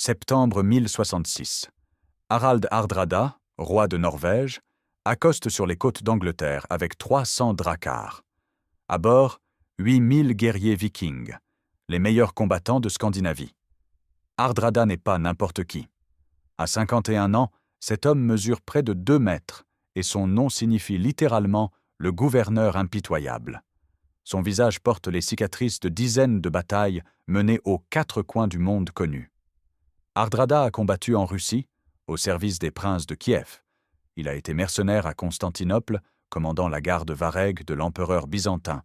Septembre 1066. Harald Hardrada, roi de Norvège, accoste sur les côtes d'Angleterre avec 300 dracars. À bord, 8000 guerriers vikings, les meilleurs combattants de Scandinavie. Hardrada n'est pas n'importe qui. À 51 ans, cet homme mesure près de 2 mètres et son nom signifie littéralement « le gouverneur impitoyable ». Son visage porte les cicatrices de dizaines de batailles menées aux 4 coins du monde connu. Hardrada a combattu en Russie, au service des princes de Kiev. Il a été mercenaire à Constantinople, commandant la garde varègue de l'empereur byzantin.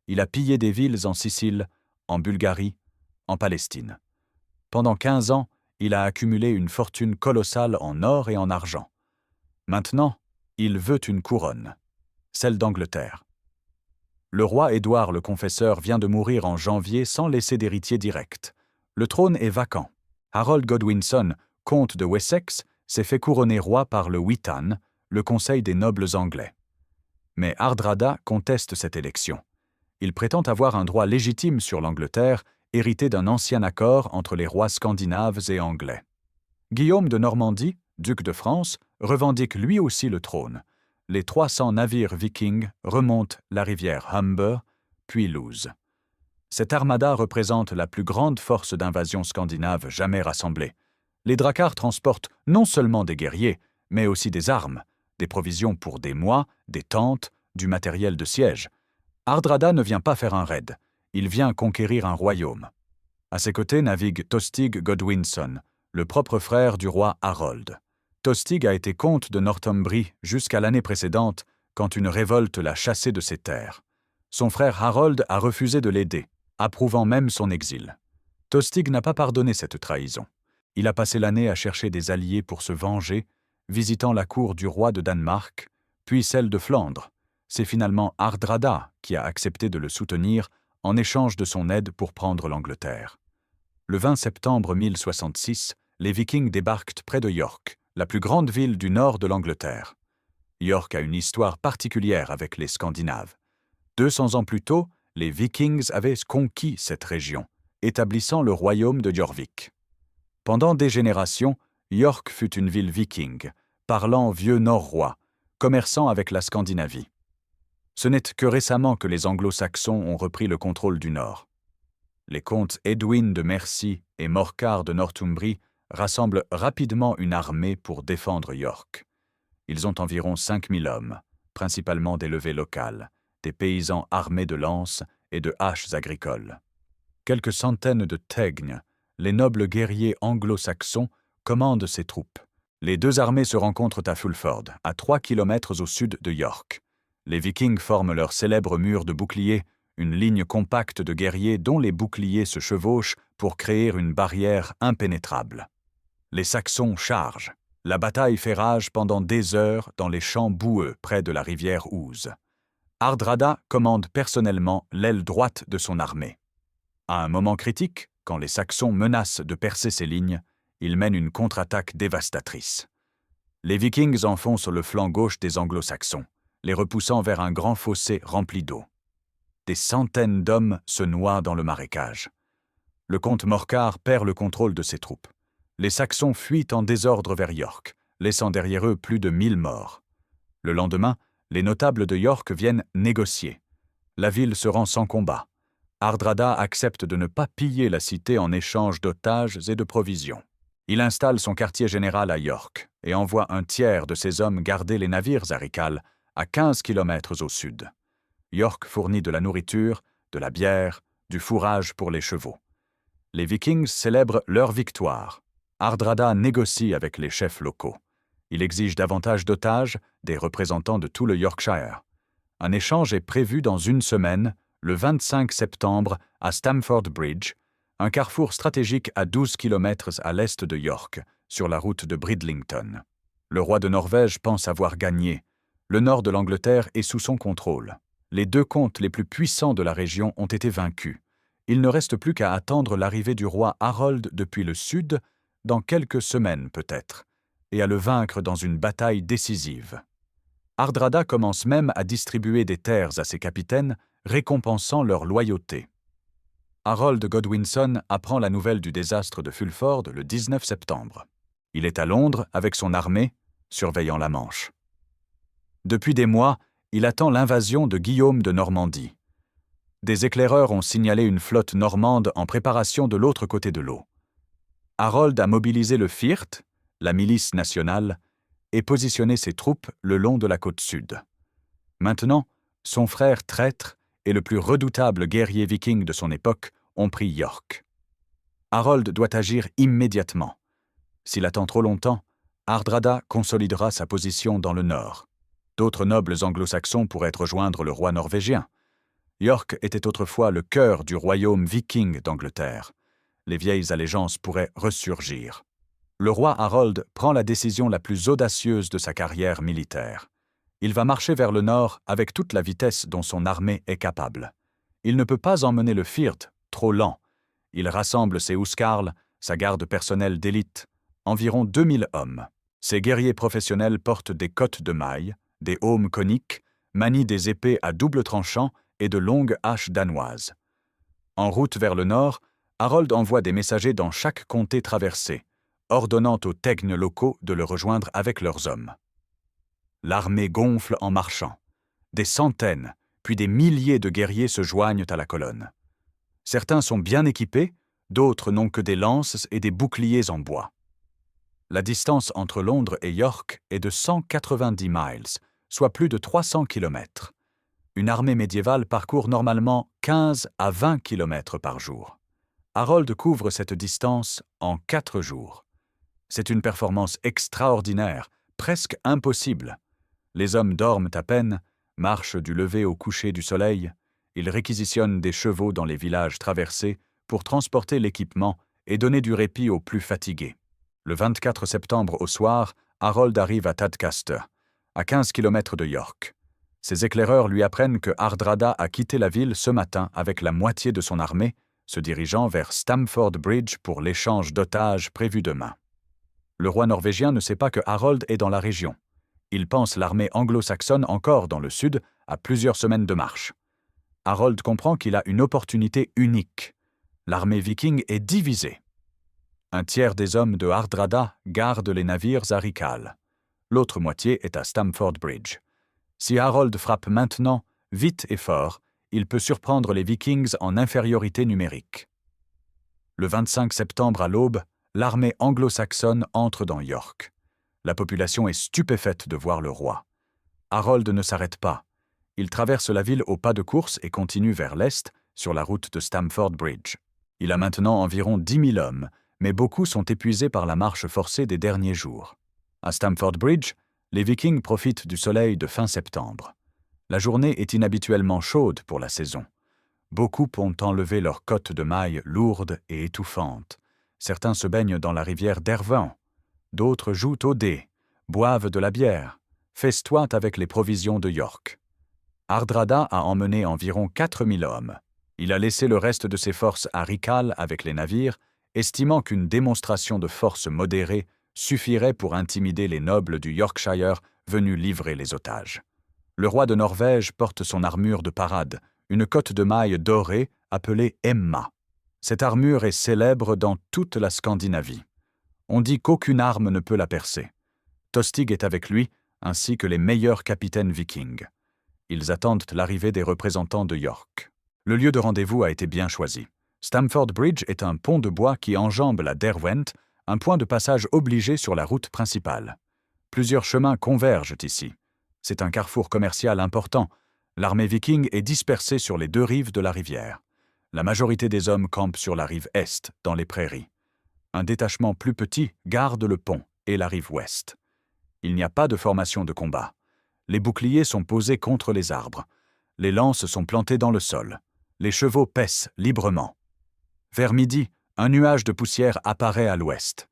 Il a pillé des villes en Sicile, en Bulgarie, en Palestine. Pendant 15 ans, il a accumulé une fortune colossale en or et en argent. Maintenant, il veut une couronne, celle d'Angleterre. Le roi Édouard le Confesseur vient de mourir en janvier sans laisser d'héritier direct. Le trône est vacant. Harold Godwinson, comte de Wessex, s'est fait couronner roi par le Witan, le conseil des nobles anglais. Mais Hardrada conteste cette élection. Il prétend avoir un droit légitime sur l'Angleterre, hérité d'un ancien accord entre les rois scandinaves et anglais. Guillaume de Normandie, duc de France, revendique lui aussi le trône. Les 300 navires vikings remontent la rivière Humber, puis l'Ouse. Cette armada représente la plus grande force d'invasion scandinave jamais rassemblée. Les dracars transportent non seulement des guerriers, mais aussi des armes, des provisions pour des mois, des tentes, du matériel de siège. Hardrada ne vient pas faire un raid, il vient conquérir un royaume. À ses côtés navigue Tostig Godwinson, le propre frère du roi Harold. Tostig a été comte de Northumbrie jusqu'à l'année précédente, quand une révolte l'a chassé de ses terres. Son frère Harold a refusé de l'aider, approuvant même son exil. Tostig n'a pas pardonné cette trahison. Il a passé l'année à chercher des alliés pour se venger, visitant la cour du roi de Danemark, puis celle de Flandre. C'est finalement Hardrada qui a accepté de le soutenir en échange de son aide pour prendre l'Angleterre. Le 20 septembre 1066, les Vikings débarquent près de York, la plus grande ville du nord de l'Angleterre. York a une histoire particulière avec les Scandinaves. 200 ans plus tôt, les Vikings avaient conquis cette région, établissant le royaume de Jorvik. Pendant des générations, York fut une ville viking, parlant vieux norrois, commerçant avec la Scandinavie. Ce n'est que récemment que les anglo-saxons ont repris le contrôle du nord. Les comtes Edwin de Mercie et Morcar de Northumbrie rassemblent rapidement une armée pour défendre York. Ils ont environ 5000 hommes, principalement des levées locales, des paysans armés de lances et de haches agricoles. Quelques centaines de teignes, les nobles guerriers anglo-saxons, commandent ces troupes. Les deux armées se rencontrent à Fulford, à 3 kilomètres au sud de York. Les Vikings forment leur célèbre mur de boucliers, une ligne compacte de guerriers dont les boucliers se chevauchent pour créer une barrière impénétrable. Les Saxons chargent. La bataille fait rage pendant des heures dans les champs boueux près de la rivière Ouse. Hardrada commande personnellement l'aile droite de son armée. À un moment critique, quand les Saxons menacent de percer ses lignes, il mène une contre-attaque dévastatrice. Les Vikings enfoncent le flanc gauche des Anglo-Saxons, les repoussant vers un grand fossé rempli d'eau. Des centaines d'hommes se noient dans le marécage. Le comte Morcar perd le contrôle de ses troupes. Les Saxons fuient en désordre vers York, laissant derrière eux plus de 1000 morts. Le lendemain, les notables de York viennent négocier. La ville se rend sans combat. Hardrada accepte de ne pas piller la cité en échange d'otages et de provisions. Il installe son quartier général à York et envoie un tiers de ses hommes garder les navires aricales à 15 kilomètres au sud. York fournit de la nourriture, de la bière, du fourrage pour les chevaux. Les Vikings célèbrent leur victoire. Hardrada négocie avec les chefs locaux. Il exige davantage d'otages, des représentants de tout le Yorkshire. Un échange est prévu dans une semaine, le 25 septembre, à Stamford Bridge, un carrefour stratégique à 12 km à l'est de York, sur la route de Bridlington. Le roi de Norvège pense avoir gagné. Le nord de l'Angleterre est sous son contrôle. Les deux comtes les plus puissants de la région ont été vaincus. Il ne reste plus qu'à attendre l'arrivée du roi Harold depuis le sud, dans quelques semaines peut-être, et à le vaincre dans une bataille décisive. Hardrada commence même à distribuer des terres à ses capitaines, récompensant leur loyauté. Harold Godwinson apprend la nouvelle du désastre de Fulford le 19 septembre. Il est à Londres avec son armée, surveillant la Manche. Depuis des mois, il attend l'invasion de Guillaume de Normandie. Des éclaireurs ont signalé une flotte normande en préparation de l'autre côté de l'eau. Harold a mobilisé le Firth, la milice nationale, et positionné ses troupes le long de la côte sud. Maintenant, son frère traître et le plus redoutable guerrier viking de son époque ont pris York. Harold doit agir immédiatement. S'il attend trop longtemps, Hardrada consolidera sa position dans le nord. D'autres nobles anglo-saxons pourraient rejoindre le roi norvégien. York était autrefois le cœur du royaume viking d'Angleterre. Les vieilles allégeances pourraient ressurgir. Le roi Harold prend la décision la plus audacieuse de sa carrière militaire. Il va marcher vers le nord avec toute la vitesse dont son armée est capable. Il ne peut pas emmener le Firth, trop lent. Il rassemble ses huskarls, sa garde personnelle d'élite, environ 2000 hommes. Ces guerriers professionnels portent des cottes de mailles, des aumes coniques, manient des épées à double tranchant et de longues haches danoises. En route vers le nord, Harold envoie des messagers dans chaque comté traversé, ordonnant aux thegnes locaux de le rejoindre avec leurs hommes. L'armée gonfle en marchant. Des centaines, puis des milliers de guerriers se joignent à la colonne. Certains sont bien équipés, d'autres n'ont que des lances et des boucliers en bois. La distance entre Londres et York est de 190 miles, soit plus de 300 km. Une armée médiévale parcourt normalement 15 à 20 km par jour. Harold couvre cette distance en 4 jours. C'est une performance extraordinaire, presque impossible. Les hommes dorment à peine, marchent du lever au coucher du soleil, ils réquisitionnent des chevaux dans les villages traversés pour transporter l'équipement et donner du répit aux plus fatigués. Le 24 septembre au soir, Harold arrive à Tadcaster, à 15 km de York. Ses éclaireurs lui apprennent que Hardrada a quitté la ville ce matin avec la moitié de son armée, se dirigeant vers Stamford Bridge pour l'échange d'otages prévu demain. Le roi norvégien ne sait pas que Harold est dans la région. Il pense l'armée anglo-saxonne encore dans le sud, à plusieurs semaines de marche. Harold comprend qu'il a une opportunité unique. L'armée viking est divisée. Un tiers des hommes de Hardrada gardent les navires à Rickhall. L'autre moitié est à Stamford Bridge. Si Harold frappe maintenant, vite et fort, il peut surprendre les Vikings en infériorité numérique. Le 25 septembre à l'aube, l'armée anglo-saxonne entre dans York. La population est stupéfaite de voir le roi. Harold ne s'arrête pas. Il traverse la ville au pas de course et continue vers l'est, sur la route de Stamford Bridge. Il a maintenant environ 10 000 hommes, mais beaucoup sont épuisés par la marche forcée des derniers jours. À Stamford Bridge, les Vikings profitent du soleil de fin septembre. La journée est inhabituellement chaude pour la saison. Beaucoup ont enlevé leurs cottes de mailles lourdes et étouffantes. Certains se baignent dans la rivière Derwent. D'autres jouent au dé, boivent de la bière, festoient avec les provisions de York. Hardrada a emmené environ 4000 hommes. Il a laissé le reste de ses forces à Rickhall avec les navires, estimant qu'une démonstration de force modérée suffirait pour intimider les nobles du Yorkshire venus livrer les otages. Le roi de Norvège porte son armure de parade, une cotte de mailles dorée appelée Emma. Cette armure est célèbre dans toute la Scandinavie. On dit qu'aucune arme ne peut la percer. Tostig est avec lui, ainsi que les meilleurs capitaines vikings. Ils attendent l'arrivée des représentants de York. Le lieu de rendez-vous a été bien choisi. Stamford Bridge est un pont de bois qui enjambe la Derwent, un point de passage obligé sur la route principale. Plusieurs chemins convergent ici. C'est un carrefour commercial important. L'armée viking est dispersée sur les deux rives de la rivière. La majorité des hommes campent sur la rive est, dans les prairies. Un détachement plus petit garde le pont et la rive ouest. Il n'y a pas de formation de combat. Les boucliers sont posés contre les arbres. Les lances sont plantées dans le sol. Les chevaux paissent librement. Vers midi, un nuage de poussière apparaît à l'ouest.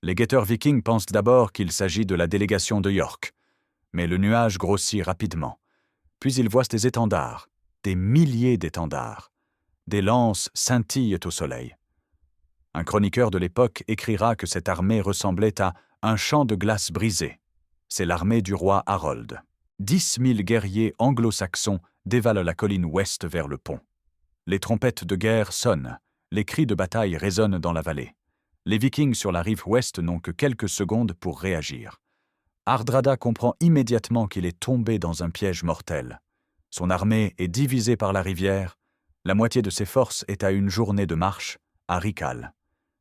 Les guetteurs vikings pensent d'abord qu'il s'agit de la délégation de York. Mais le nuage grossit rapidement. Puis ils voient des étendards, des milliers d'étendards. Des lances scintillent au soleil. Un chroniqueur de l'époque écrira que cette armée ressemblait à un champ de glace brisé. C'est l'armée du roi Harold. 10 000 guerriers anglo-saxons dévalent la colline ouest vers le pont. Les trompettes de guerre sonnent, les cris de bataille résonnent dans la vallée. Les Vikings sur la rive ouest n'ont que quelques secondes pour réagir. Hardrada comprend immédiatement qu'il est tombé dans un piège mortel. Son armée est divisée par la rivière, la moitié de ses forces est à une journée de marche, à Riccal.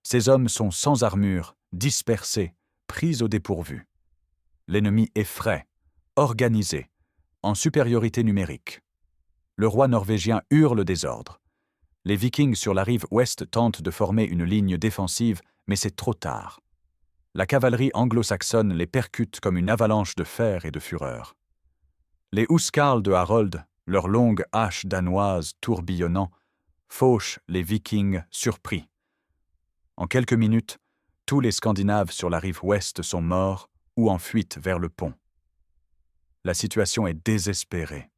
Ses hommes sont sans armure, dispersés, pris au dépourvu. L'ennemi est frais, organisé, en supériorité numérique. Le roi norvégien hurle des ordres. Les Vikings sur la rive ouest tentent de former une ligne défensive, mais c'est trop tard. La cavalerie anglo-saxonne les percute comme une avalanche de fer et de fureur. Les huskarls de Harold, leurs longues haches danoises tourbillonnant, fauchent les Vikings surpris. En quelques minutes, tous les Scandinaves sur la rive ouest sont morts ou en fuite vers le pont. La situation est désespérée.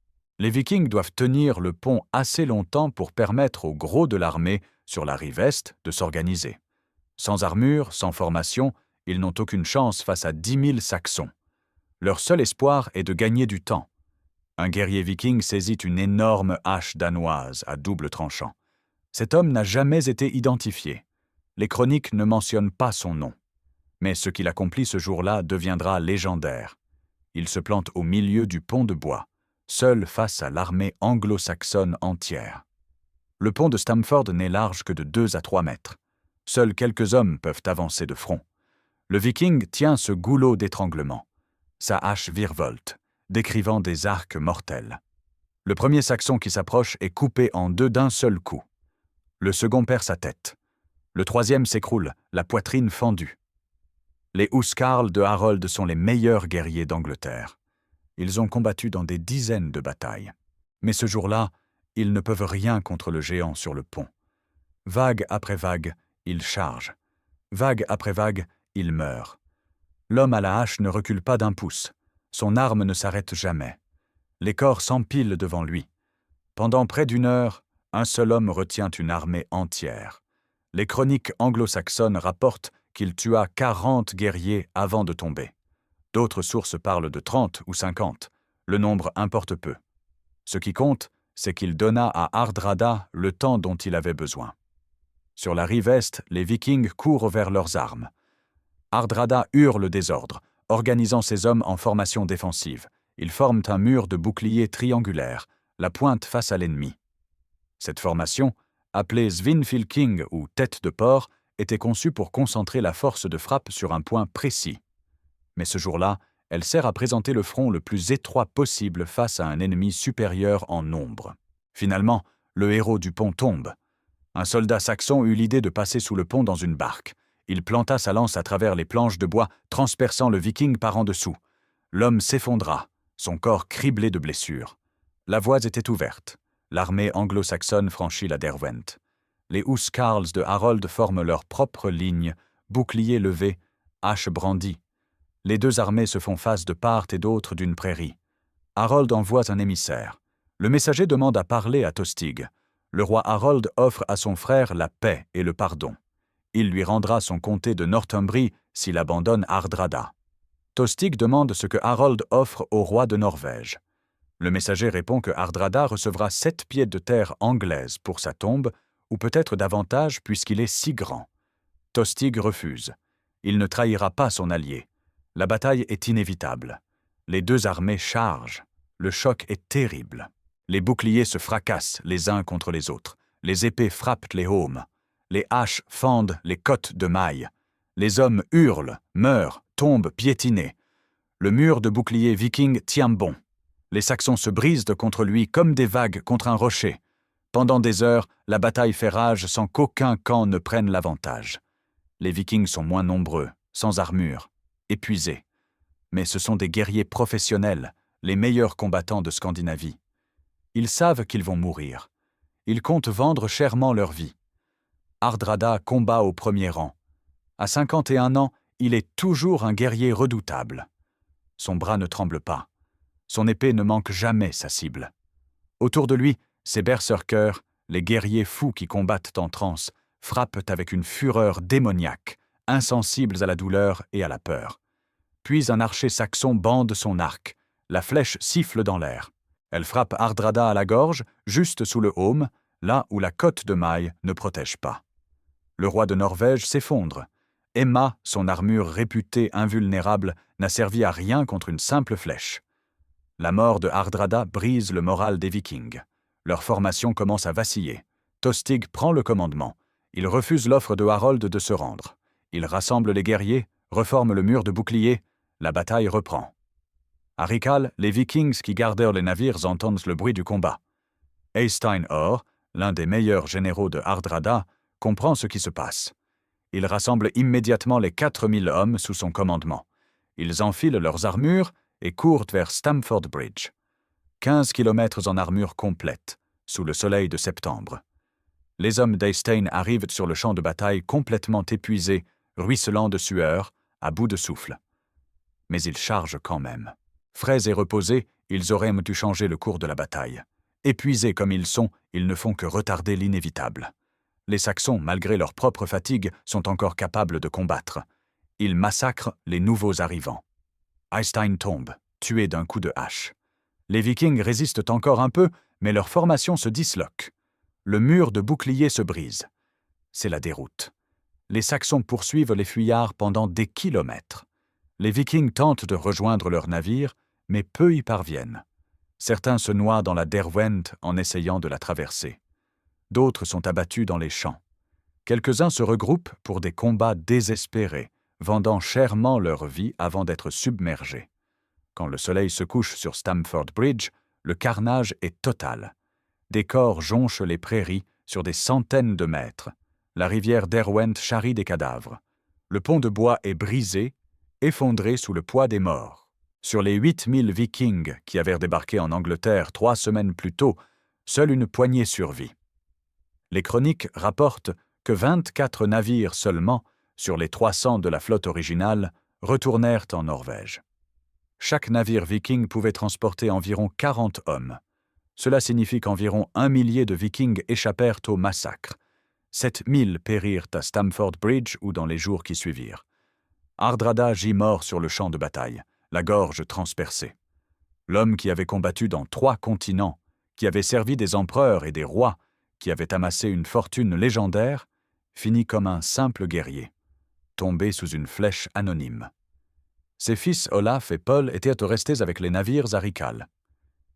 Les Vikings doivent tenir le pont assez longtemps pour permettre au gros de l'armée sur la rive est de s'organiser. Sans armure, sans formation, ils n'ont aucune chance face à 10 000 Saxons. Leur seul espoir est de gagner du temps. Un guerrier viking saisit une énorme hache danoise à double tranchant. Cet homme n'a jamais été identifié. Les chroniques ne mentionnent pas son nom. Mais ce qu'il accomplit ce jour-là deviendra légendaire. Il se plante au milieu du pont de bois, seul face à l'armée anglo-saxonne entière. Le pont de Stamford n'est large que de 2 à 3 mètres. Seuls quelques hommes peuvent avancer de front. Le Viking tient ce goulot d'étranglement. Sa hache virevolte, décrivant des arcs mortels. Le premier Saxon qui s'approche est coupé en deux d'un seul coup. Le second perd sa tête. Le troisième s'écroule, la poitrine fendue. Les huskarls de Harold sont les meilleurs guerriers d'Angleterre. Ils ont combattu dans des dizaines de batailles. Mais ce jour-là, ils ne peuvent rien contre le géant sur le pont. Vague après vague, il charge. Vague après vague, il meurt. L'homme à la hache ne recule pas d'un pouce. Son arme ne s'arrête jamais. Les corps s'empilent devant lui. Pendant près d'1 heure, un seul homme retient une armée entière. Les chroniques anglo-saxonnes rapportent qu'il tua 40 guerriers avant de tomber. D'autres sources parlent de 30 ou 50. Le nombre importe peu. Ce qui compte, c'est qu'il donna à Hardrada le temps dont il avait besoin. Sur la rive est, les Vikings courent vers leurs armes. Hardrada hurle le désordre, organisant ses hommes en formation défensive. Ils forment un mur de boucliers triangulaire, la pointe face à l'ennemi. Cette formation, appelée Svinfylking ou tête de porc, était conçue pour concentrer la force de frappe sur un point précis. Mais ce jour-là, elle sert à présenter le front le plus étroit possible face à un ennemi supérieur en nombre. Finalement, le héros du pont tombe. Un soldat saxon eut l'idée de passer sous le pont dans une barque. Il planta sa lance à travers les planches de bois, transperçant le Viking par en dessous. L'homme s'effondra, son corps criblé de blessures. La voie était ouverte. L'armée anglo-saxonne franchit la Derwent. Les huskarls de Harold forment leur propre ligne, boucliers levés, haches brandies. Les deux armées se font face de part et d'autre d'une prairie. Harold envoie un émissaire. Le messager demande à parler à Tostig. Le roi Harold offre à son frère la paix et le pardon. Il lui rendra son comté de Northumbrie s'il abandonne Hardrada. Tostig demande ce que Harold offre au roi de Norvège. Le messager répond que Hardrada recevra 7 pieds de terre anglaise pour sa tombe, ou peut-être davantage puisqu'il est si grand. Tostig refuse. Il ne trahira pas son allié. La bataille est inévitable. Les deux armées chargent. Le choc est terrible. Les boucliers se fracassent les uns contre les autres. Les épées frappent les aumes. Les haches fendent les cottes de mailles. Les hommes hurlent, meurent, tombent piétinés. Le mur de boucliers viking tient bon. Les Saxons se brisent contre lui comme des vagues contre un rocher. Pendant des heures, la bataille fait rage sans qu'aucun camp ne prenne l'avantage. Les Vikings sont moins nombreux, sans armure, épuisés. Mais ce sont des guerriers professionnels, les meilleurs combattants de Scandinavie. Ils savent qu'ils vont mourir. Ils comptent vendre chèrement leur vie. Hardrada combat au premier rang. À 51 ans, il est toujours un guerrier redoutable. Son bras ne tremble pas. Son épée ne manque jamais sa cible. Autour de lui, ses berserkers, les guerriers fous qui combattent en transe, frappent avec une fureur démoniaque, insensibles à la douleur et à la peur. Puis un archer saxon bande son arc. La flèche siffle dans l'air. Elle frappe Hardrada à la gorge, juste sous le aume. là où la côte de mailles ne protège pas. Le roi de Norvège s'effondre. Emma, son armure réputée invulnérable, n'a servi à rien contre une simple flèche. La mort de Hardrada brise le moral des Vikings. Leur formation commence à vaciller. Tostig prend le commandement. Il refuse l'offre de Harold de se rendre. Il rassemble les guerriers, reforme le mur de boucliers. La bataille reprend. À Rikal, les Vikings qui gardèrent les navires entendent le bruit du combat. Eystein Or, l'un des meilleurs généraux de Hardrada, comprend ce qui se passe. Il rassemble immédiatement les 4000 hommes sous son commandement. Ils enfilent leurs armures et courent vers Stamford Bridge. 15 kilomètres en armure complète, sous le soleil de septembre. Les hommes d'Eystein arrivent sur le champ de bataille complètement épuisés, ruisselants de sueur, à bout de souffle. Mais ils chargent quand même. Frais et reposés, ils auraient dû changer le cours de la bataille. Épuisés comme ils sont, ils ne font que retarder l'inévitable. Les Saxons, malgré leur propre fatigue, sont encore capables de combattre. Ils massacrent les nouveaux arrivants. Eystein tombe, tué d'un coup de hache. Les Vikings résistent encore un peu, mais leur formation se disloque. Le mur de boucliers se brise. C'est la déroute. Les Saxons poursuivent les fuyards pendant des kilomètres. Les Vikings tentent de rejoindre leurs navires, mais peu y parviennent. Certains se noient dans la Derwent en essayant de la traverser. D'autres sont abattus dans les champs. Quelques-uns se regroupent pour des combats désespérés, vendant chèrement leur vie avant d'être submergés. Quand le soleil se couche sur Stamford Bridge, le carnage est total. Des corps jonchent les prairies sur des centaines de mètres. La rivière Derwent charrie des cadavres. Le pont de bois est brisé, effondré sous le poids des morts. Sur les 8000 Vikings qui avaient débarqué en Angleterre 3 semaines plus tôt, seule une poignée survit. Les chroniques rapportent que 24 navires seulement, sur les 300 de la flotte originale, retournèrent en Norvège. Chaque navire viking pouvait transporter environ 40 hommes. Cela signifie qu'environ 1 millier de Vikings échappèrent au massacre. 7000 périrent à Stamford Bridge ou dans les jours qui suivirent. Hardrada gît mort sur le champ de bataille, la gorge transpercée. L'homme qui avait combattu dans 3 continents, qui avait servi des empereurs et des rois, qui avait amassé une fortune légendaire, finit comme un simple guerrier, tombé sous une flèche anonyme. Ses fils Olaf et Paul étaient restés avec les navires à Rikal.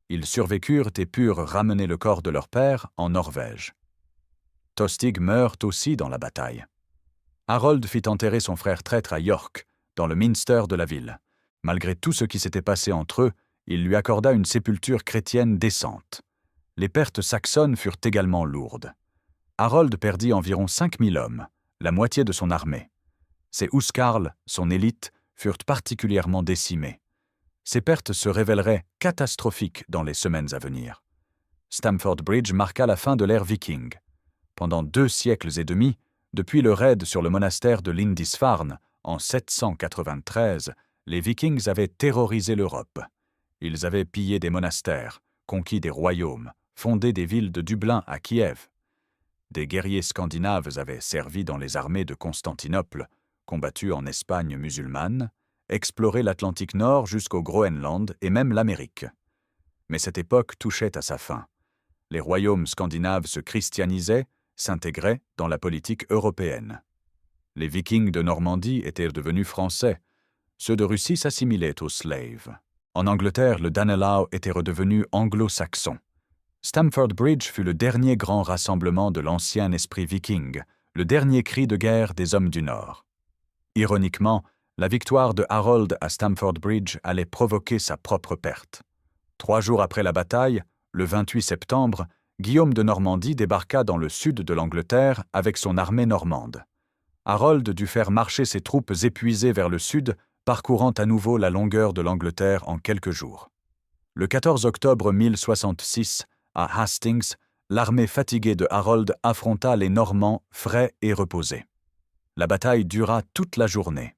Ils survécurent et purent ramener le corps de leur père en Norvège. Tostig meurt aussi dans la bataille. Harold fit enterrer son frère traître à York, dans le Minster de la ville. Malgré tout ce qui s'était passé entre eux, il lui accorda une sépulture chrétienne décente. Les pertes saxonnes furent également lourdes. Harold perdit environ 5000 hommes, la moitié de son armée. Ses huskarls, son élite, furent particulièrement décimés. Ces pertes se révéleraient catastrophiques dans les semaines à venir. Stamford Bridge marqua la fin de l'ère viking. Pendant 2 siècles et demi, depuis le raid sur le monastère de Lindisfarne en 793, les Vikings avaient terrorisé l'Europe. Ils avaient pillé des monastères, conquis des royaumes, fondé des villes de Dublin à Kiev. Des guerriers scandinaves avaient servi dans les armées de Constantinople, combattu en Espagne musulmane, exploré l'Atlantique Nord jusqu'au Groenland et même l'Amérique. Mais cette époque touchait à sa fin. Les royaumes scandinaves se christianisaient, s'intégraient dans la politique européenne. Les Vikings de Normandie étaient devenus français. Ceux de Russie s'assimilaient aux slaves. En Angleterre, le Danelaw était redevenu anglo-saxon. Stamford Bridge fut le dernier grand rassemblement de l'ancien esprit viking, le dernier cri de guerre des hommes du Nord. Ironiquement, la victoire de Harold à Stamford Bridge allait provoquer sa propre perte. 3 jours après la bataille, le 28 septembre, Guillaume de Normandie débarqua dans le sud de l'Angleterre avec son armée normande. Harold dut faire marcher ses troupes épuisées vers le sud, parcourant à nouveau la longueur de l'Angleterre en quelques jours. Le 14 octobre 1066, à Hastings, l'armée fatiguée de Harold affronta les Normands frais et reposés. La bataille dura toute la journée.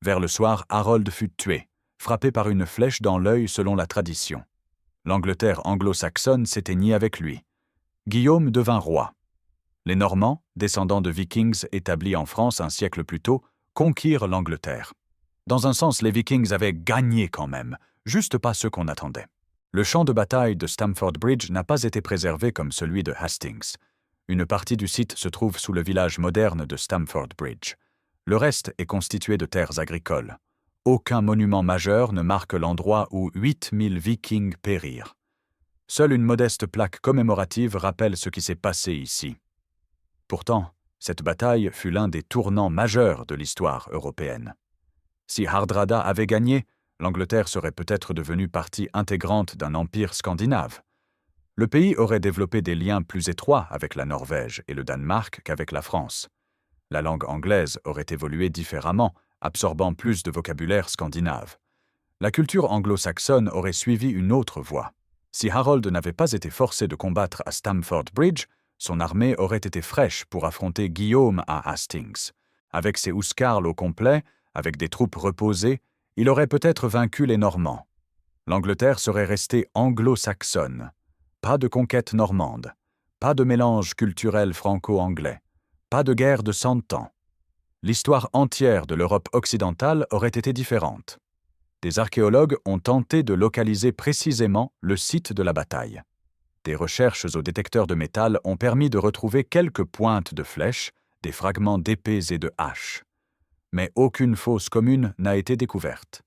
Vers le soir, Harold fut tué, frappé par une flèche dans l'œil selon la tradition. L'Angleterre anglo-saxonne s'éteignit avec lui. Guillaume devint roi. Les Normands, descendants de Vikings établis en France un siècle plus tôt, conquirent l'Angleterre. Dans un sens, les Vikings avaient gagné quand même, juste pas ceux qu'on attendait. Le champ de bataille de Stamford Bridge n'a pas été préservé comme celui de Hastings. Une partie du site se trouve sous le village moderne de Stamford Bridge. Le reste est constitué de terres agricoles. Aucun monument majeur ne marque l'endroit où 8000 Vikings périrent. Seule une modeste plaque commémorative rappelle ce qui s'est passé ici. Pourtant, cette bataille fut l'un des tournants majeurs de l'histoire européenne. Si Hardrada avait gagné, l'Angleterre serait peut-être devenue partie intégrante d'un empire scandinave. Le pays aurait développé des liens plus étroits avec la Norvège et le Danemark qu'avec la France. La langue anglaise aurait évolué différemment, absorbant plus de vocabulaire scandinave. La culture anglo-saxonne aurait suivi une autre voie. Si Harold n'avait pas été forcé de combattre à Stamford Bridge, son armée aurait été fraîche pour affronter Guillaume à Hastings. Avec ses huscarls au complet, avec des troupes reposées, il aurait peut-être vaincu les Normands. L'Angleterre serait restée anglo-saxonne. Pas de conquête normande, pas de mélange culturel franco-anglais, pas de guerre de 100 ans. L'histoire entière de l'Europe occidentale aurait été différente. Des archéologues ont tenté de localiser précisément le site de la bataille. Des recherches au détecteur de métal ont permis de retrouver quelques pointes de flèches, des fragments d'épées et de haches. Mais aucune fosse commune n'a été découverte.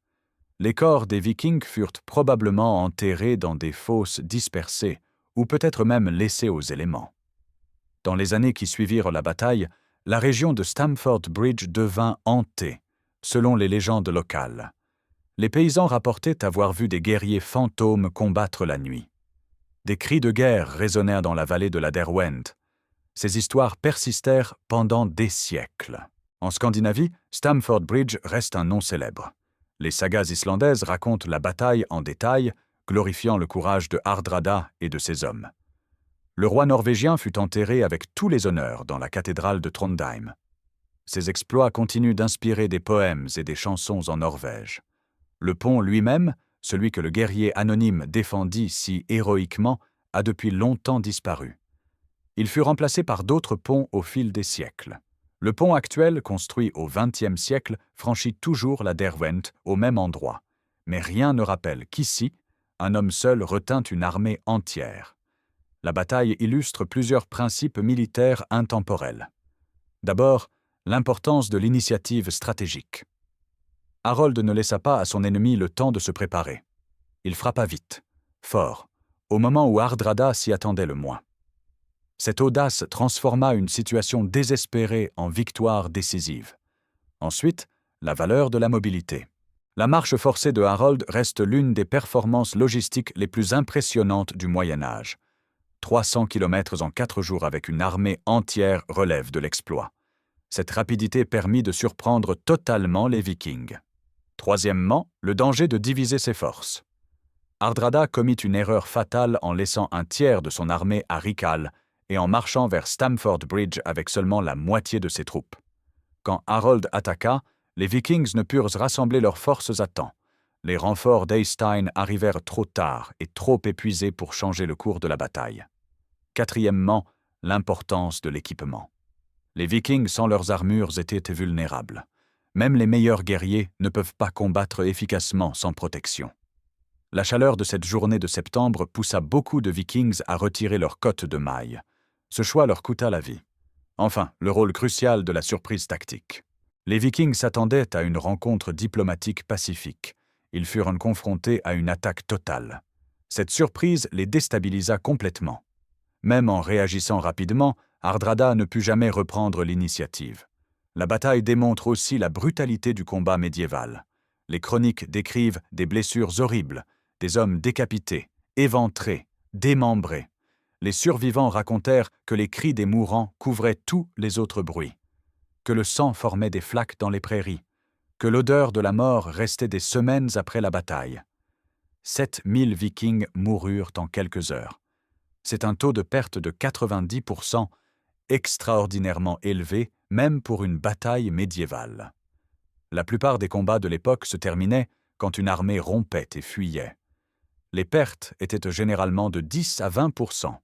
Les corps des Vikings furent probablement enterrés dans des fosses dispersées, ou peut-être même laissés aux éléments. Dans les années qui suivirent la bataille, la région de Stamford Bridge devint hantée, selon les légendes locales. Les paysans rapportaient avoir vu des guerriers fantômes combattre la nuit. Des cris de guerre résonnèrent dans la vallée de la Derwent. Ces histoires persistèrent pendant des siècles. En Scandinavie, Stamford Bridge reste un nom célèbre. Les sagas islandaises racontent la bataille en détail, glorifiant le courage de Hardrada et de ses hommes. Le roi norvégien fut enterré avec tous les honneurs dans la cathédrale de Trondheim. Ses exploits continuent d'inspirer des poèmes et des chansons en Norvège. Le pont lui-même, celui que le guerrier anonyme défendit si héroïquement, a depuis longtemps disparu. Il fut remplacé par d'autres ponts au fil des siècles. Le pont actuel, construit au XXe siècle, franchit toujours la Derwent au même endroit. Mais rien ne rappelle qu'ici, un homme seul retint une armée entière. La bataille illustre plusieurs principes militaires intemporels. D'abord, l'importance de l'initiative stratégique. Harold ne laissa pas à son ennemi le temps de se préparer. Il frappa vite, fort, au moment où Hardrada s'y attendait le moins. Cette audace transforma une situation désespérée en victoire décisive. Ensuite, la valeur de la mobilité. La marche forcée de Harold reste l'une des performances logistiques les plus impressionnantes du Moyen Âge. 300 km en 4 jours avec une armée entière relève de l'exploit. Cette rapidité permit de surprendre totalement les Vikings. Troisièmement, le danger de diviser ses forces. Hardrada commit une erreur fatale en laissant un tiers de son armée à Rickhall et en marchant vers Stamford Bridge avec seulement la moitié de ses troupes. Quand Harold attaqua, les Vikings ne purent rassembler leurs forces à temps. Les renforts d'Eystein arrivèrent trop tard et trop épuisés pour changer le cours de la bataille. Quatrièmement, l'importance de l'équipement. Les Vikings sans leurs armures étaient vulnérables. Même les meilleurs guerriers ne peuvent pas combattre efficacement sans protection. La chaleur de cette journée de septembre poussa beaucoup de Vikings à retirer leurs cottes de mailles. Ce choix leur coûta la vie. Enfin, le rôle crucial de la surprise tactique. Les Vikings s'attendaient à une rencontre diplomatique pacifique. Ils furent confrontés à une attaque totale. Cette surprise les déstabilisa complètement. Même en réagissant rapidement, Hardrada ne put jamais reprendre l'initiative. La bataille démontre aussi la brutalité du combat médiéval. Les chroniques décrivent des blessures horribles, des hommes décapités, éventrés, démembrés. Les survivants racontèrent que les cris des mourants couvraient tous les autres bruits, que le sang formait des flaques dans les prairies, que l'odeur de la mort restait des semaines après la bataille. 7000 Vikings moururent en quelques heures. C'est un taux de perte de 90%, extraordinairement élevé, même pour une bataille médiévale. La plupart des combats de l'époque se terminaient quand une armée rompait et fuyait. Les pertes étaient généralement de 10 à 20%.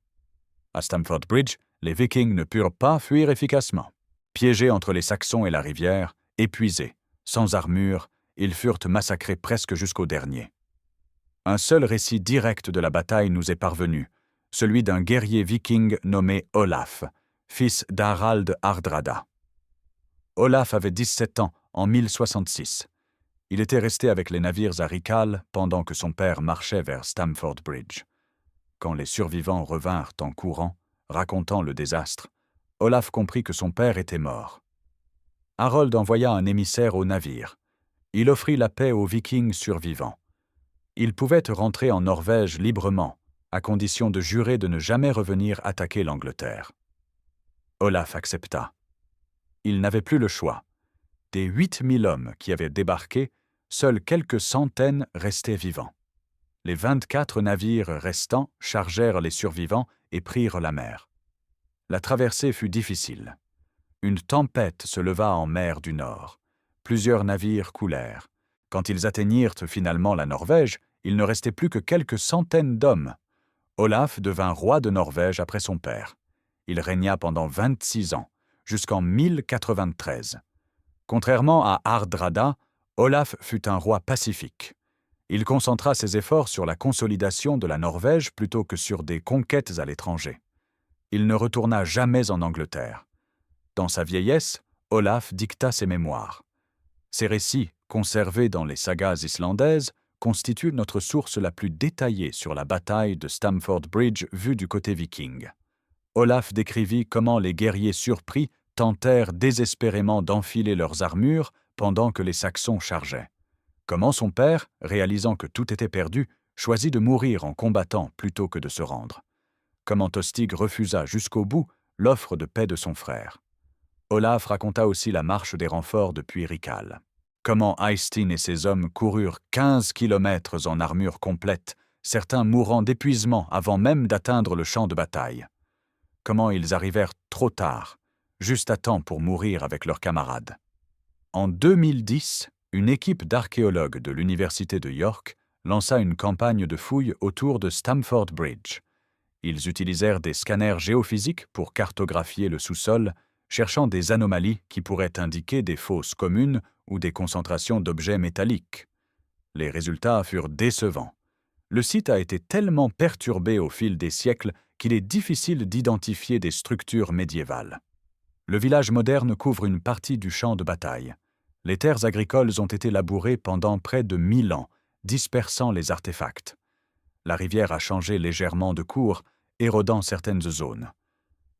À Stamford Bridge, les Vikings ne purent pas fuir efficacement. Piégés entre les Saxons et la rivière, épuisés, sans armure, ils furent massacrés presque jusqu'au dernier. Un seul récit direct de la bataille nous est parvenu, celui d'un guerrier viking nommé Olaf, fils d'Harald Hardrada. Olaf avait 17 ans en 1066. Il était resté avec les navires à Rickhal pendant que son père marchait vers Stamford Bridge. Quand les survivants revinrent en courant, racontant le désastre, Olaf comprit que son père était mort. Harold envoya un émissaire au navire. Il offrit la paix aux Vikings survivants. Ils pouvaient rentrer en Norvège librement, à condition de jurer de ne jamais revenir attaquer l'Angleterre. Olaf accepta. Il n'avait plus le choix. Des 8000 hommes qui avaient débarqué, seuls quelques centaines restaient vivants. Les 24 navires restants chargèrent les survivants et prirent la mer. La traversée fut difficile. Une tempête se leva en mer du Nord. Plusieurs navires coulèrent. Quand ils atteignirent finalement la Norvège, il ne restait plus que quelques centaines d'hommes. Olaf devint roi de Norvège après son père. Il régna pendant 26 ans, jusqu'en 1093. Contrairement à Hardrada, Olaf fut un roi pacifique. Il concentra ses efforts sur la consolidation de la Norvège plutôt que sur des conquêtes à l'étranger. Il ne retourna jamais en Angleterre. Dans sa vieillesse, Olaf dicta ses mémoires. Ces récits, conservés dans les sagas islandaises, constituent notre source la plus détaillée sur la bataille de Stamford Bridge vue du côté viking. Olaf décrivit comment les guerriers surpris tentèrent désespérément d'enfiler leurs armures pendant que les Saxons chargeaient. Comment son père, réalisant que tout était perdu, choisit de mourir en combattant plutôt que de se rendre. Comment Tostig refusa jusqu'au bout l'offre de paix de son frère. Olaf raconta aussi la marche des renforts depuis Rickhal. Comment Eystein et ses hommes coururent 15 kilomètres en armure complète, certains mourant d'épuisement avant même d'atteindre le champ de bataille. Comment ils arrivèrent trop tard, juste à temps pour mourir avec leurs camarades. En 2010, une équipe d'archéologues de l'Université de York lança une campagne de fouilles autour de Stamford Bridge. Ils utilisèrent des scanners géophysiques pour cartographier le sous-sol, cherchant des anomalies qui pourraient indiquer des fosses communes ou des concentrations d'objets métalliques. Les résultats furent décevants. Le site a été tellement perturbé au fil des siècles qu'il est difficile d'identifier des structures médiévales. Le village moderne couvre une partie du champ de bataille. Les terres agricoles ont été labourées pendant près de 1000 ans, dispersant les artefacts. La rivière a changé légèrement de cours, érodant certaines zones.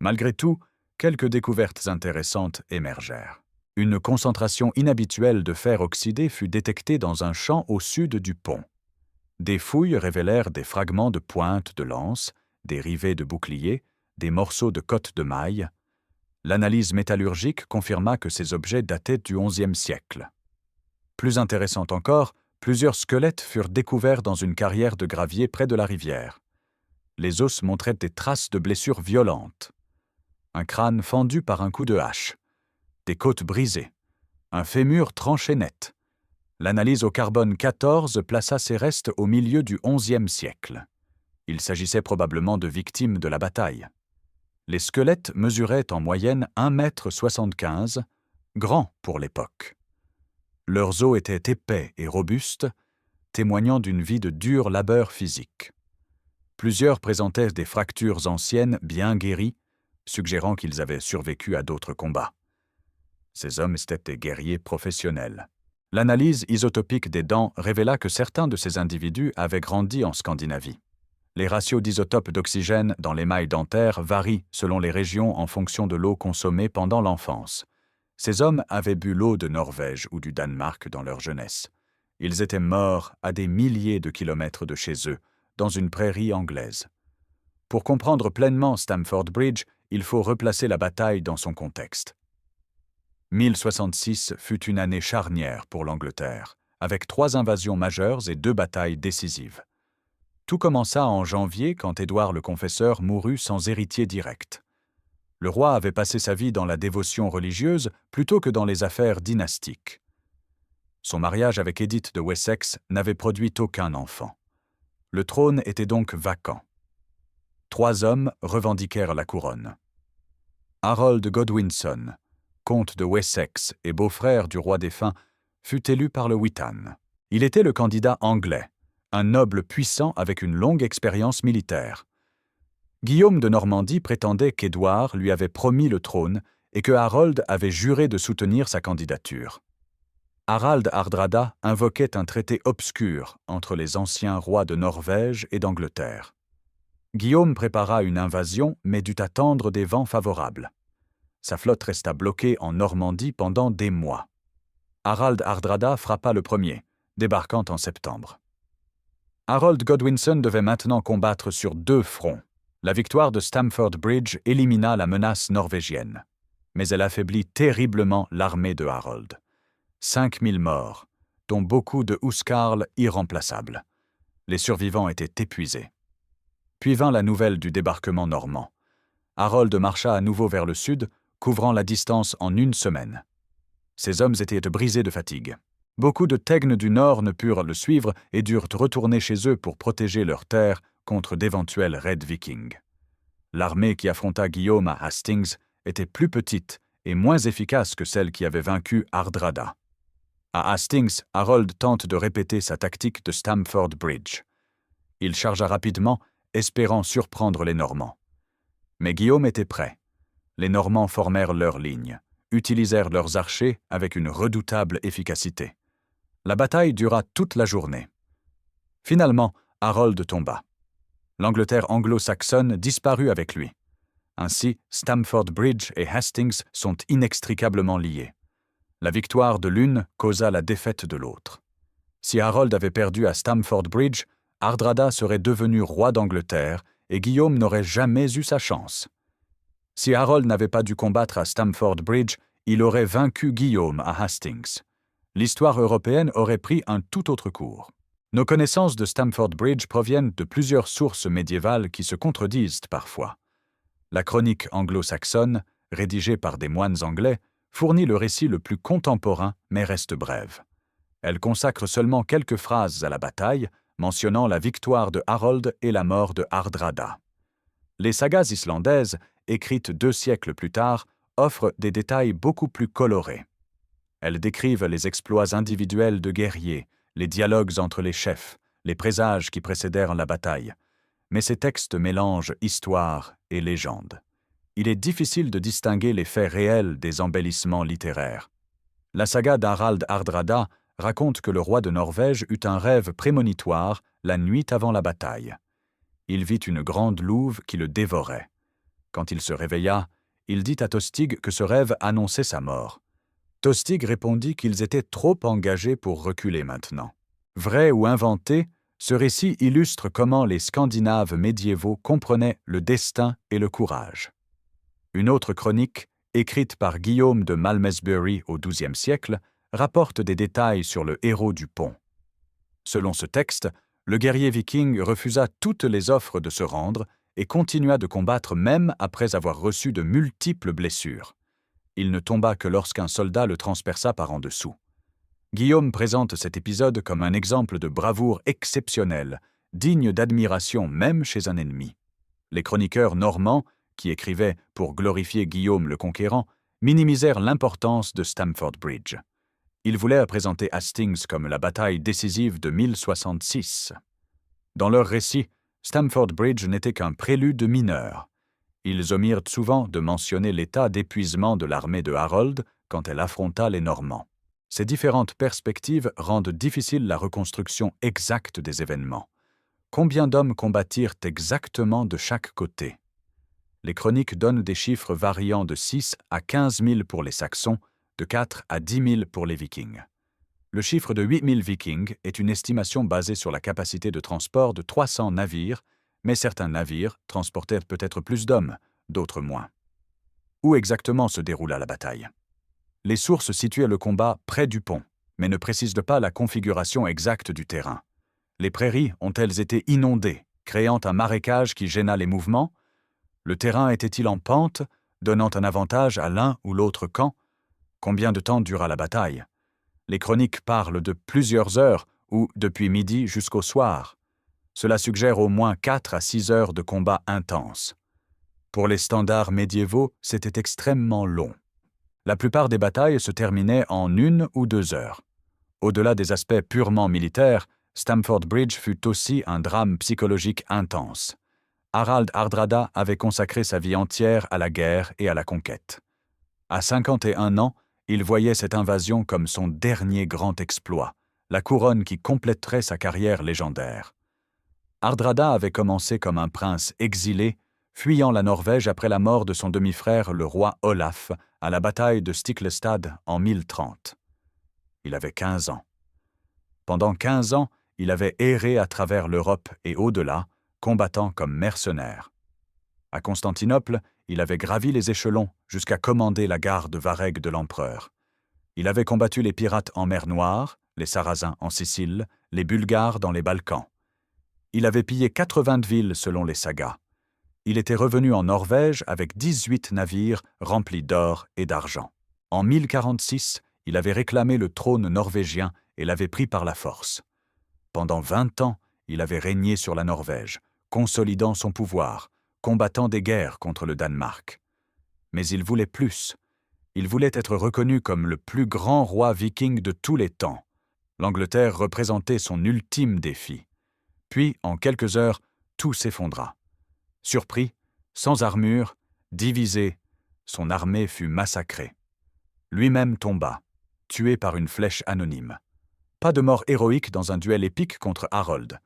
Malgré tout, quelques découvertes intéressantes émergèrent. Une concentration inhabituelle de fer oxydé fut détectée dans un champ au sud du pont. Des fouilles révélèrent des fragments de pointes de lance, des rivets de boucliers, des morceaux de cottes de mailles. L'analyse métallurgique confirma que ces objets dataient du XIe siècle. Plus intéressant encore, plusieurs squelettes furent découverts dans une carrière de gravier près de la rivière. Les os montraient des traces de blessures violentes. Un crâne fendu par un coup de hache. Des côtes brisées. Un fémur tranché net. L'analyse au carbone 14 plaça ces restes au milieu du XIe siècle. Il s'agissait probablement de victimes de la bataille. Les squelettes mesuraient en moyenne 1,75 m, grands pour l'époque. Leurs os étaient épais et robustes, témoignant d'une vie de dur labeur physique. Plusieurs présentaient des fractures anciennes bien guéries, suggérant qu'ils avaient survécu à d'autres combats. Ces hommes étaient des guerriers professionnels. L'analyse isotopique des dents révéla que certains de ces individus avaient grandi en Scandinavie. Les ratios d'isotopes d'oxygène dans l'émail dentaire varient selon les régions en fonction de l'eau consommée pendant l'enfance. Ces hommes avaient bu l'eau de Norvège ou du Danemark dans leur jeunesse. Ils étaient morts à des milliers de kilomètres de chez eux, dans une prairie anglaise. Pour comprendre pleinement Stamford Bridge, il faut replacer la bataille dans son contexte. 1066 fut une année charnière pour l'Angleterre, avec 3 invasions majeures et 2 batailles décisives. Tout commença en janvier quand Édouard le Confesseur mourut sans héritier direct. Le roi avait passé sa vie dans la dévotion religieuse plutôt que dans les affaires dynastiques. Son mariage avec Édith de Wessex n'avait produit aucun enfant. Le trône était donc vacant. 3 hommes revendiquèrent la couronne. Harold Godwinson, comte de Wessex et beau-frère du roi défunt, fut élu par le Witan. Il était le candidat anglais, un noble puissant avec une longue expérience militaire. Guillaume de Normandie prétendait qu'Édouard lui avait promis le trône et que Harold avait juré de soutenir sa candidature. Harald Hardrada invoquait un traité obscur entre les anciens rois de Norvège et d'Angleterre. Guillaume prépara une invasion mais dut attendre des vents favorables. Sa flotte resta bloquée en Normandie pendant des mois. Harald Hardrada frappa le premier, débarquant en septembre. Harold Godwinson devait maintenant combattre sur 2 fronts. La victoire de Stamford Bridge élimina la menace norvégienne, mais elle affaiblit terriblement l'armée de Harold. 5000 morts, dont beaucoup de huskarls irremplaçables. Les survivants étaient épuisés. Puis vint la nouvelle du débarquement normand. Harold marcha à nouveau vers le sud, couvrant la distance en 1 semaine. Ses hommes étaient brisés de fatigue. Beaucoup de Tegnes du Nord ne purent le suivre et durent retourner chez eux pour protéger leurs terres contre d'éventuels raids vikings. L'armée qui affronta Guillaume à Hastings était plus petite et moins efficace que celle qui avait vaincu Hardrada. À Hastings, Harold tente de répéter sa tactique de Stamford Bridge. Il chargea rapidement, espérant surprendre les Normands. Mais Guillaume était prêt. Les Normands formèrent leur ligne, utilisèrent leurs archers avec une redoutable efficacité. La bataille dura toute la journée. Finalement, Harold tomba. L'Angleterre anglo-saxonne disparut avec lui. Ainsi, Stamford Bridge et Hastings sont inextricablement liés. La victoire de l'une causa la défaite de l'autre. Si Harold avait perdu à Stamford Bridge, Hardrada serait devenu roi d'Angleterre et Guillaume n'aurait jamais eu sa chance. Si Harold n'avait pas dû combattre à Stamford Bridge, il aurait vaincu Guillaume à Hastings. L'histoire européenne aurait pris un tout autre cours. Nos connaissances de Stamford Bridge proviennent de plusieurs sources médiévales qui se contredisent parfois. La chronique anglo-saxonne, rédigée par des moines anglais, fournit le récit le plus contemporain mais reste brève. Elle consacre seulement quelques phrases à la bataille, mentionnant la victoire de Harold et la mort de Hardrada. Les sagas islandaises, écrites 2 siècles plus tard, offrent des détails beaucoup plus colorés. Elles décrivent les exploits individuels de guerriers, les dialogues entre les chefs, les présages qui précédèrent la bataille. Mais ces textes mélangent histoire et légende. Il est difficile de distinguer les faits réels des embellissements littéraires. La saga d'Harald Hardrada raconte que le roi de Norvège eut un rêve prémonitoire la nuit avant la bataille. Il vit une grande louve qui le dévorait. Quand il se réveilla, il dit à Tostig que ce rêve annonçait sa mort. Tostig répondit qu'ils étaient trop engagés pour reculer maintenant. Vrai ou inventé, ce récit illustre comment les Scandinaves médiévaux comprenaient le destin et le courage. Une autre chronique, écrite par Guillaume de Malmesbury au XIIe siècle, rapporte des détails sur le héros du pont. Selon ce texte, le guerrier viking refusa toutes les offres de se rendre et continua de combattre même après avoir reçu de multiples blessures. Il ne tomba que lorsqu'un soldat le transperça par en dessous. Guillaume présente cet épisode comme un exemple de bravoure exceptionnelle, digne d'admiration même chez un ennemi. Les chroniqueurs normands, qui écrivaient pour glorifier Guillaume le Conquérant, minimisèrent l'importance de Stamford Bridge. Ils voulaient présenter Hastings comme la bataille décisive de 1066. Dans leur récit, Stamford Bridge n'était qu'un prélude mineur. Ils omirent souvent de mentionner l'état d'épuisement de l'armée de Harold quand elle affronta les Normands. Ces différentes perspectives rendent difficile la reconstruction exacte des événements. Combien d'hommes combattirent exactement de chaque côté? Les chroniques donnent des chiffres variant de 6 à 15 000 pour les Saxons, de 4 à 10 000 pour les Vikings. Le chiffre de 8 000 Vikings est une estimation basée sur la capacité de transport de 300 navires, mais certains navires transportaient peut-être plus d'hommes, d'autres moins. Où exactement se déroula la bataille? Les sources situaient le combat près du pont, mais ne précisent pas la configuration exacte du terrain. Les prairies ont-elles été inondées, créant un marécage qui gêna les mouvements? Le terrain était-il en pente, donnant un avantage à l'un ou l'autre camp? Combien de temps dura la bataille? Les chroniques parlent de plusieurs heures ou depuis midi jusqu'au soir. Cela suggère au moins 4 à 6 heures de combat intense. Pour les standards médiévaux, c'était extrêmement long. La plupart des batailles se terminaient en 1 ou 2 heures. Au-delà des aspects purement militaires, Stamford Bridge fut aussi un drame psychologique intense. Harald Hardrada avait consacré sa vie entière à la guerre et à la conquête. À 51 ans, il voyait cette invasion comme son dernier grand exploit, la couronne qui compléterait sa carrière légendaire. Hardrada avait commencé comme un prince exilé, fuyant la Norvège après la mort de son demi-frère le roi Olaf à la bataille de Stiklestad en 1030. Il avait 15 ans. Pendant 15 ans, il avait erré à travers l'Europe et au-delà, combattant comme mercenaire. À Constantinople, il avait gravi les échelons jusqu'à commander la garde varègue de l'empereur. Il avait combattu les pirates en mer Noire, les Sarrasins en Sicile, les Bulgares dans les Balkans. Il avait pillé 80 villes selon les sagas. Il était revenu en Norvège avec 18 navires remplis d'or et d'argent. En 1046, il avait réclamé le trône norvégien et l'avait pris par la force. Pendant 20 ans, il avait régné sur la Norvège, consolidant son pouvoir, combattant des guerres contre le Danemark. Mais il voulait plus. Il voulait être reconnu comme le plus grand roi viking de tous les temps. L'Angleterre représentait son ultime défi. Puis, en quelques heures, tout s'effondra. Surpris, sans armure, divisé, son armée fut massacrée. Lui-même tomba, tué par une flèche anonyme. Pas de mort héroïque dans un duel épique contre Harold.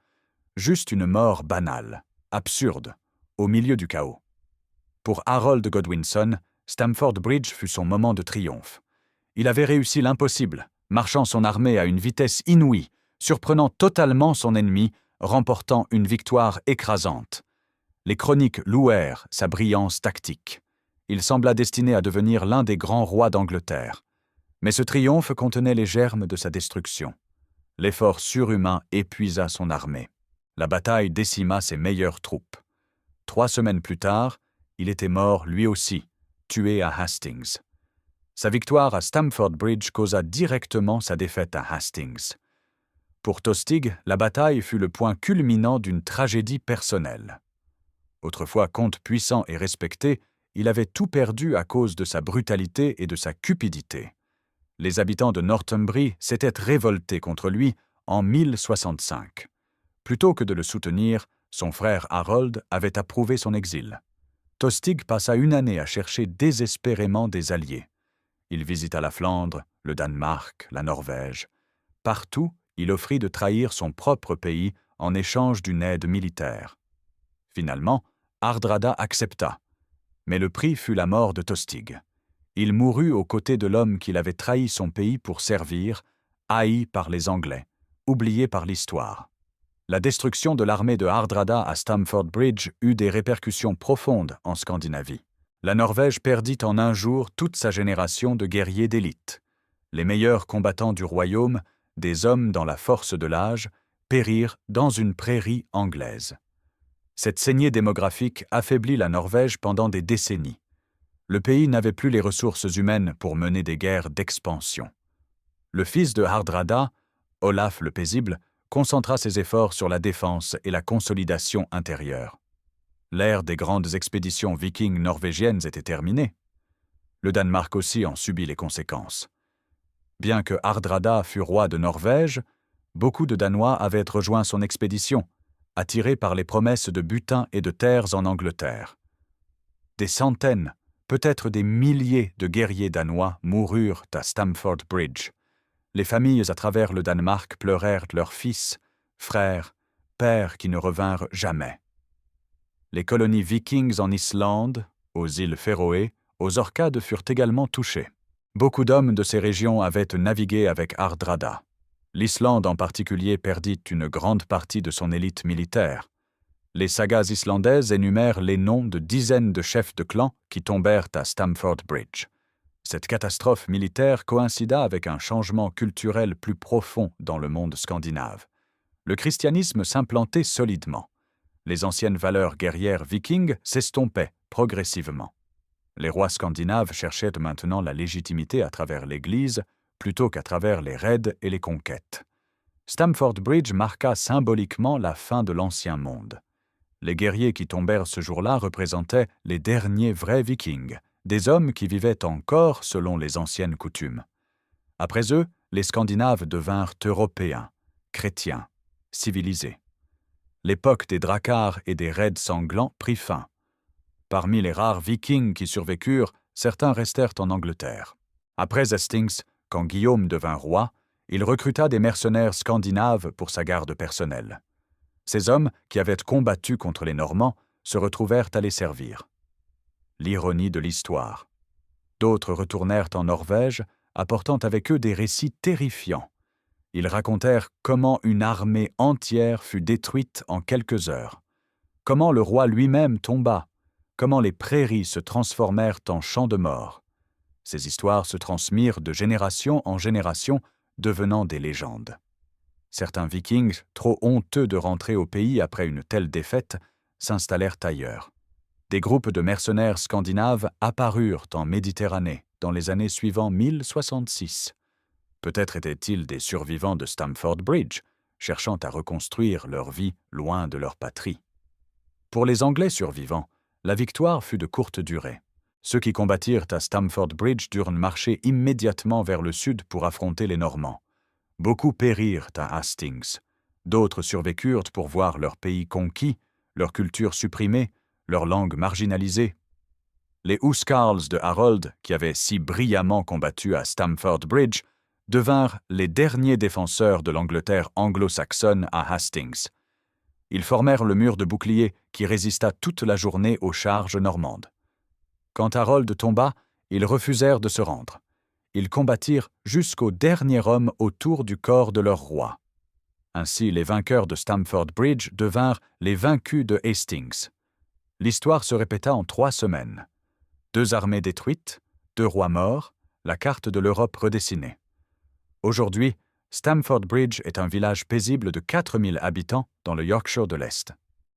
Juste une mort banale, absurde, au milieu du chaos. Pour Harold Godwinson, Stamford Bridge fut son moment de triomphe. Il avait réussi l'impossible, marchant son armée à une vitesse inouïe, surprenant totalement son ennemi, remportant une victoire écrasante. Les chroniques louèrent sa brillance tactique. Il sembla destiné à devenir l'un des grands rois d'Angleterre. Mais ce triomphe contenait les germes de sa destruction. L'effort surhumain épuisa son armée. La bataille décima ses meilleures troupes. 3 semaines plus tard, il était mort lui aussi, tué à Hastings. Sa victoire à Stamford Bridge causa directement sa défaite à Hastings. Pour Tostig, la bataille fut le point culminant d'une tragédie personnelle. Autrefois comte puissant et respecté, il avait tout perdu à cause de sa brutalité et de sa cupidité. Les habitants de Northumbrie s'étaient révoltés contre lui en 1065. Plutôt que de le soutenir, son frère Harold avait approuvé son exil. Tostig passa une année à chercher désespérément des alliés. Il visita la Flandre, le Danemark, la Norvège. Partout, il offrit de trahir son propre pays en échange d'une aide militaire. Finalement, Hardrada accepta, mais le prix fut la mort de Tostig. Il mourut aux côtés de l'homme qu'il avait trahi son pays pour servir, haï par les Anglais, oublié par l'histoire. La destruction de l'armée de Hardrada à Stamford Bridge eut des répercussions profondes en Scandinavie. La Norvège perdit en un jour toute sa génération de guerriers d'élite. Les meilleurs combattants du royaume, des hommes dans la force de l'âge, périrent dans une prairie anglaise. Cette saignée démographique affaiblit la Norvège pendant des décennies. Le pays n'avait plus les ressources humaines pour mener des guerres d'expansion. Le fils de Hardrada, Olaf le Paisible, concentra ses efforts sur la défense et la consolidation intérieure. L'ère des grandes expéditions vikings norvégiennes était terminée. Le Danemark aussi en subit les conséquences. Bien que Hardrada fût roi de Norvège, beaucoup de Danois avaient rejoint son expédition, attirés par les promesses de butin et de terres en Angleterre. Des centaines, peut-être des milliers de guerriers danois moururent à Stamford Bridge. Les familles à travers le Danemark pleurèrent leurs fils, frères, pères qui ne revinrent jamais. Les colonies vikings en Islande, aux îles Féroé, aux Orcades furent également touchées. Beaucoup d'hommes de ces régions avaient navigué avec Hardrada. L'Islande en particulier perdit une grande partie de son élite militaire. Les sagas islandaises énumèrent les noms de dizaines de chefs de clan qui tombèrent à Stamford Bridge. Cette catastrophe militaire coïncida avec un changement culturel plus profond dans le monde scandinave. Le christianisme s'implantait solidement. Les anciennes valeurs guerrières vikings s'estompaient progressivement. Les rois scandinaves cherchaient maintenant la légitimité à travers l'Église plutôt qu'à travers les raids et les conquêtes. Stamford Bridge marqua symboliquement la fin de l'Ancien Monde. Les guerriers qui tombèrent ce jour-là représentaient les derniers vrais vikings, des hommes qui vivaient encore selon les anciennes coutumes. Après eux, les Scandinaves devinrent européens, chrétiens. civilisé. L'époque des dracars et des raids sanglants prit fin. Parmi les rares Vikings qui survécurent, certains restèrent en Angleterre. Après Hastings, quand Guillaume devint roi, il recruta des mercenaires scandinaves pour sa garde personnelle. Ces hommes, qui avaient combattu contre les Normands, se retrouvèrent à les servir. L'ironie de l'histoire. D'autres retournèrent en Norvège, apportant avec eux des récits terrifiants. Ils racontèrent comment une armée entière fut détruite en quelques heures, comment le roi lui-même tomba, comment les prairies se transformèrent en champs de mort. Ces histoires se transmirent de génération en génération, devenant des légendes. Certains Vikings, trop honteux de rentrer au pays après une telle défaite, s'installèrent ailleurs. Des groupes de mercenaires scandinaves apparurent en Méditerranée dans les années suivant 1066. Peut-être étaient-ils des survivants de Stamford Bridge, cherchant à reconstruire leur vie loin de leur patrie. Pour les Anglais survivants, la victoire fut de courte durée. Ceux qui combattirent à Stamford Bridge durent marcher immédiatement vers le sud pour affronter les Normands. Beaucoup périrent à Hastings. D'autres survécurent pour voir leur pays conquis, leur culture supprimée, leur langue marginalisée. Les Huscarls de Harold, qui avaient si brillamment combattu à Stamford Bridge, devinrent les derniers défenseurs de l'Angleterre anglo-saxonne à Hastings. Ils formèrent le mur de boucliers qui résista toute la journée aux charges normandes. Quand Harold tomba, ils refusèrent de se rendre. Ils combattirent jusqu'au dernier homme autour du corps de leur roi. Ainsi, les vainqueurs de Stamford Bridge devinrent les vaincus de Hastings. L'histoire se répéta en 3 semaines. 2 armées détruites, 2 rois morts, la carte de l'Europe redessinée. Aujourd'hui, Stamford Bridge est un village paisible de 4000 habitants dans le Yorkshire de l'Est.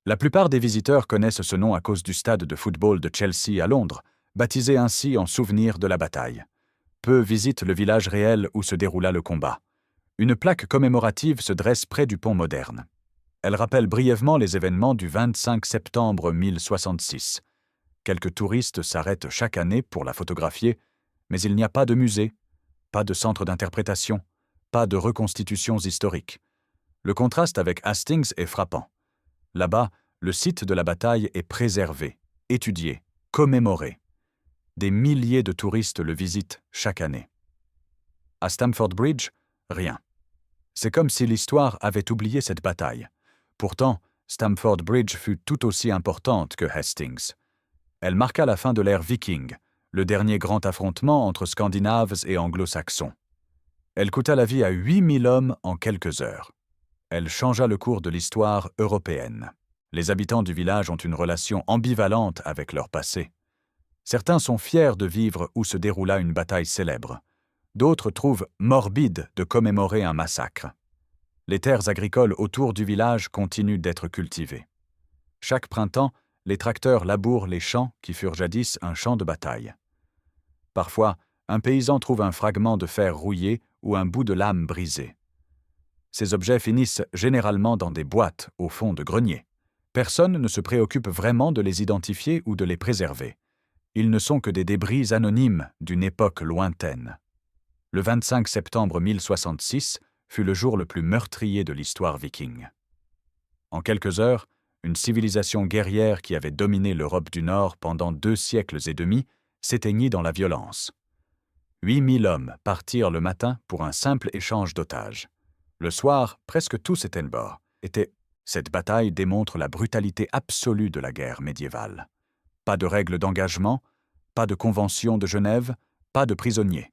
La plupart des visiteurs connaissent ce nom à cause du stade de football de Chelsea à Londres, baptisé ainsi en souvenir de la bataille. Peu visitent le village réel où se déroula le combat. Une plaque commémorative se dresse près du pont moderne. Elle rappelle brièvement les événements du 25 septembre 1066. Quelques touristes s'arrêtent chaque année pour la photographier, mais il n'y a pas de musée, pas de centre d'interprétation, pas de reconstitutions historiques. Le contraste avec Hastings est frappant. Là-bas, le site de la bataille est préservé, étudié, commémoré. Des milliers de touristes le visitent chaque année. À Stamford Bridge, rien. C'est comme si l'histoire avait oublié cette bataille. Pourtant, Stamford Bridge fut tout aussi importante que Hastings. Elle marqua la fin de l'ère viking, le dernier grand affrontement entre Scandinaves et Anglo-Saxons. Elle coûta la vie à 8000 hommes en quelques heures. Elle changea le cours de l'histoire européenne. Les habitants du village ont une relation ambivalente avec leur passé. Certains sont fiers de vivre où se déroula une bataille célèbre. D'autres trouvent morbide de commémorer un massacre. Les terres agricoles autour du village continuent d'être cultivées. Chaque printemps, les tracteurs labourent les champs qui furent jadis un champ de bataille. Parfois, un paysan trouve un fragment de fer rouillé ou un bout de lame brisé. Ces objets finissent généralement dans des boîtes au fond de greniers. Personne ne se préoccupe vraiment de les identifier ou de les préserver. Ils ne sont que des débris anonymes d'une époque lointaine. Le 25 septembre 1066 fut le jour le plus meurtrier de l'histoire viking. En quelques heures, une civilisation guerrière qui avait dominé l'Europe du Nord pendant 2 siècles et demi s'éteignit dans la violence. 8000 hommes partirent le matin pour un simple échange d'otages. Le soir, presque tous étaient morts. Cette bataille démontre la brutalité absolue de la guerre médiévale. Pas de règles d'engagement, pas de convention de Genève, pas de prisonniers.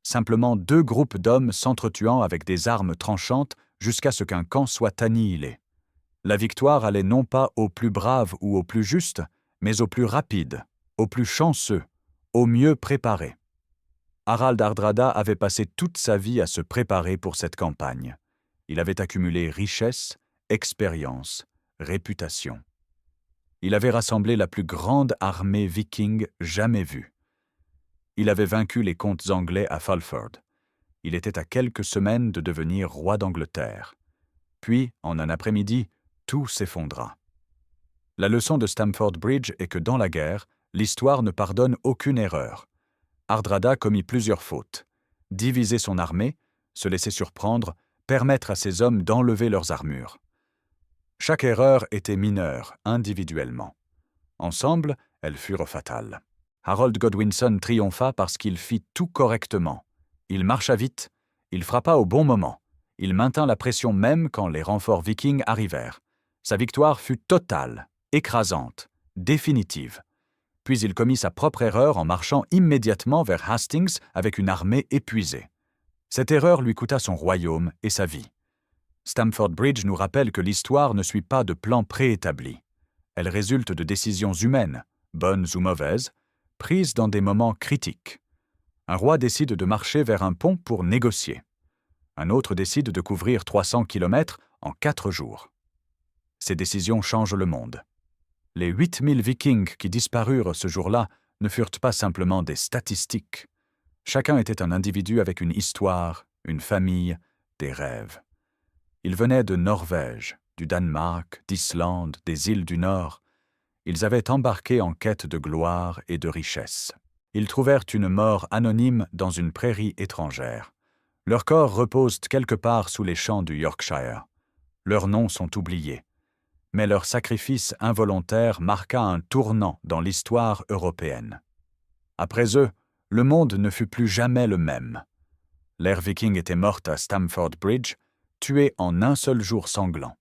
Simplement 2 groupes d'hommes s'entretuant avec des armes tranchantes jusqu'à ce qu'un camp soit annihilé. La victoire allait non pas au plus brave ou au plus juste, mais au plus rapide, au plus chanceux, au mieux préparé. Harald Hardrada avait passé toute sa vie à se préparer pour cette campagne. Il avait accumulé richesse, expérience, réputation. Il avait rassemblé la plus grande armée viking jamais vue. Il avait vaincu les comtes anglais à Fulford. Il était à quelques semaines de devenir roi d'Angleterre. Puis, en un après-midi, tout s'effondra. La leçon de Stamford Bridge est que dans la guerre, l'histoire ne pardonne aucune erreur. Hardrada commit plusieurs fautes. Diviser son armée, se laisser surprendre, permettre à ces hommes d'enlever leurs armures. Chaque erreur était mineure, individuellement. Ensemble, elles furent fatales. Harold Godwinson triompha parce qu'il fit tout correctement. Il marcha vite, il frappa au bon moment, il maintint la pression même quand les renforts vikings arrivèrent. Sa victoire fut totale, écrasante, définitive. Puis il commit sa propre erreur en marchant immédiatement vers Hastings avec une armée épuisée. Cette erreur lui coûta son royaume et sa vie. Stamford Bridge nous rappelle que l'histoire ne suit pas de plan préétabli. Elle résulte de décisions humaines, bonnes ou mauvaises, prises dans des moments critiques. Un roi décide de marcher vers un pont pour négocier. Un autre décide de couvrir 300 kilomètres en 4 jours. Ces décisions changent le monde. Les 8000 Vikings qui disparurent ce jour-là ne furent pas simplement des statistiques. Chacun était un individu avec une histoire, une famille, des rêves. Ils venaient de Norvège, du Danemark, d'Islande, des îles du Nord. Ils avaient embarqué en quête de gloire et de richesse. Ils trouvèrent une mort anonyme dans une prairie étrangère. Leurs corps reposent quelque part sous les champs du Yorkshire. Leurs noms sont oubliés. Mais leur sacrifice involontaire marqua un tournant dans l'histoire européenne. Après eux, le monde ne fut plus jamais le même. L'ère viking était morte à Stamford Bridge, tuée en un seul jour sanglant.